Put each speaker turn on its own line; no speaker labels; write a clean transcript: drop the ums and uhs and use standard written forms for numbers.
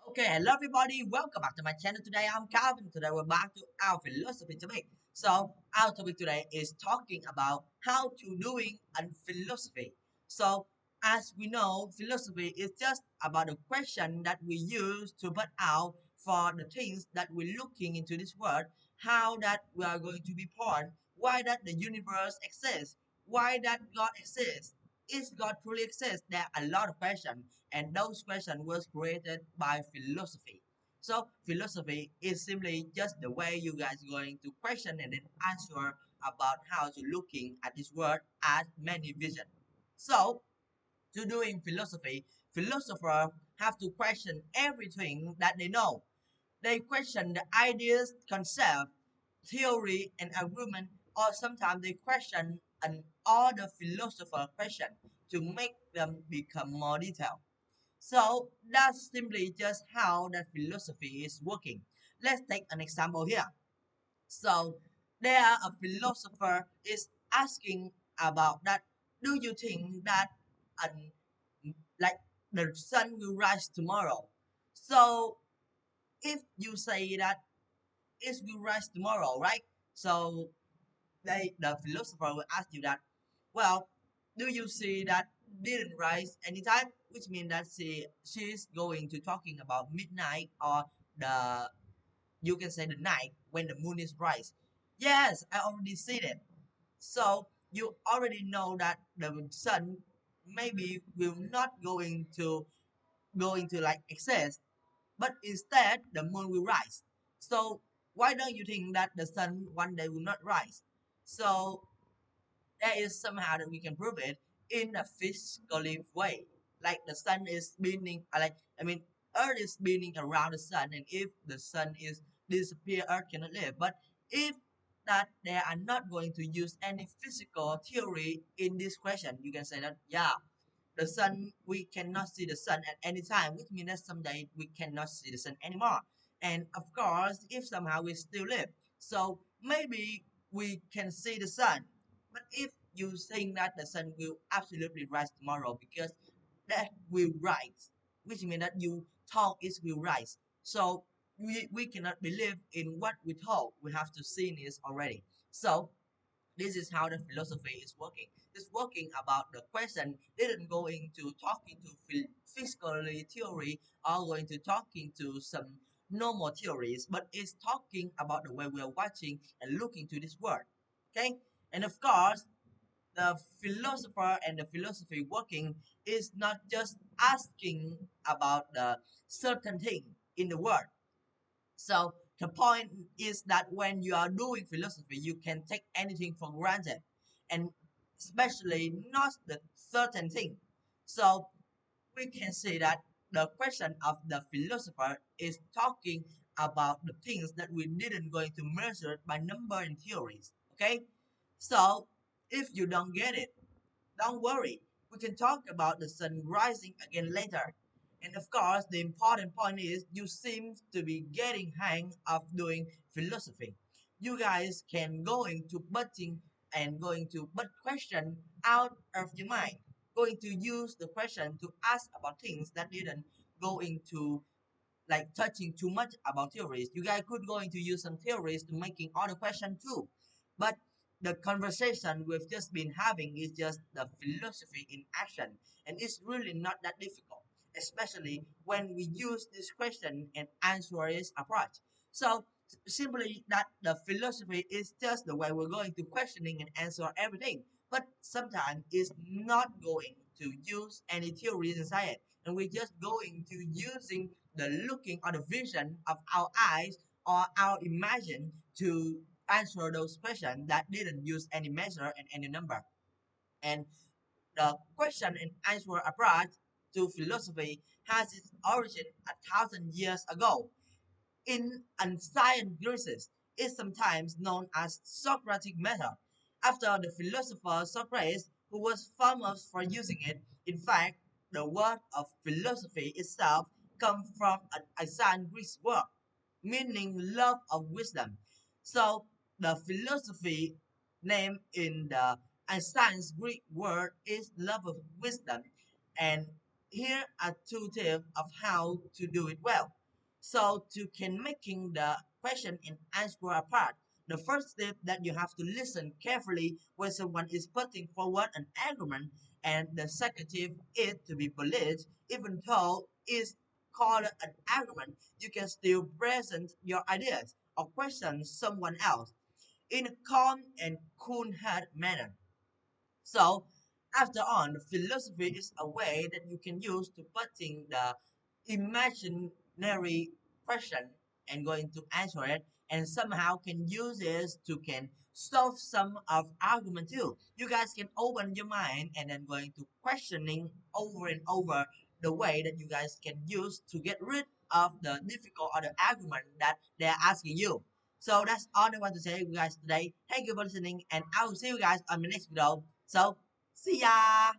Okay, hello everybody. Welcome back to my channel. Today I'm Calvin. Today we're back to our philosophy topic. So our topic today is talking about how to doing and philosophy. So as we know, philosophy is just about a question that we use to put out for the things that we're looking into this world, how that we are going to be born, why that the universe exists, why that God exists. Is God truly exist? There are a lot of questions, and those questions was created by philosophy. So philosophy is simply just the way you guys going to question and then answer about how to looking at this world as many vision. So to doing philosophy, philosophers have to question everything that they know. They question the ideas, concept, theory, and argument, or sometimes they question an other philosopher question to make them become more detailed. So that's simply just how that philosophy is working. Let's take an example here. So there a philosopher is asking about that. Do you think that an like the sun will rise tomorrow? So if you say that it will rise tomorrow, right? So the philosopher will ask you that, well, do you see that didn't rise anytime? Which means that she's going to talking about midnight or the you can say the night when the moon is rise. Yes, I already see it. So you already know that the sun maybe will not going to like exist, but instead the moon will rise. So why don't you think that the sun one day will not rise? So there is somehow that we can prove it in a physically way. Like the sun is spinning, Earth is spinning around the sun, and if the sun is disappear, Earth cannot live. But if that they are not going to use any physical theory in this question, you can say that yeah, the sun we cannot see the sun at any time, which means that someday we cannot see the sun anymore. And of course, if somehow we still live, so maybe we can see the sun. But if you think that the sun will absolutely rise tomorrow because that will rise, which means that you thought it will rise. So we cannot believe in what we thought. We have to see this already. So this is how the philosophy is working. It's working about the question didn't go into talking to physically theory or going to talking to some normal theories, but it's talking about the way we are watching and looking to this world. Okay, and of course, the philosopher and the philosophy working is not just asking about the certain thing in the world. So the point is that when you are doing philosophy, you can take anything for granted, and especially not the certain thing. So we can see that the question of the philosopher is talking about the things that we didn't going to measure by number and theories. Okay, so if you don't get it, don't worry. We can talk about the sun rising again later. And of course, the important point is you seem to be getting hang of doing philosophy. You guys can go into butting and going to but question out of your mind. Going to use the question to ask about things that didn't go into like touching too much about theories. You guys could go into use some theories to making other question too. But the conversation we've just been having is just the philosophy in action. And it's really not that difficult, especially when we use this question and answer is approach. So simply that the philosophy is just the way we're going to questioning and answer everything. But sometimes it's not going to use any theories inside it. And we're just going to using the looking or the vision of our eyes or our imagine to answer those questions that didn't use any measure and any number. And the question and answer approach to philosophy has its origin 1,000 years ago. In ancient Greece, is sometimes known as Socratic method, after the philosopher Socrates, who was famous for using it. In fact, the word of philosophy itself comes from an ancient Greek word, meaning love of wisdom. So the philosophy name in the ancient Greek word is love of wisdom, and here are two tips of how to do it well. So to can making the question and answer apart, the first tip that you have to listen carefully when someone is putting forward an argument, and the second tip is to be polite, even though it's called an argument, you can still present your ideas or question someone else in a calm and cool-headed manner. So, after all, the philosophy is a way that you can use to putting the imaginary question and going to answer it, and somehow can use this to can solve some of argument too. You guys can open your mind and then going to questioning over and over the way that you guys can use to get rid of the difficult or the argument that they're asking you. So that's all I want to say to you guys today. Thank you for listening, and I will see you guys on the next video. So, see ya!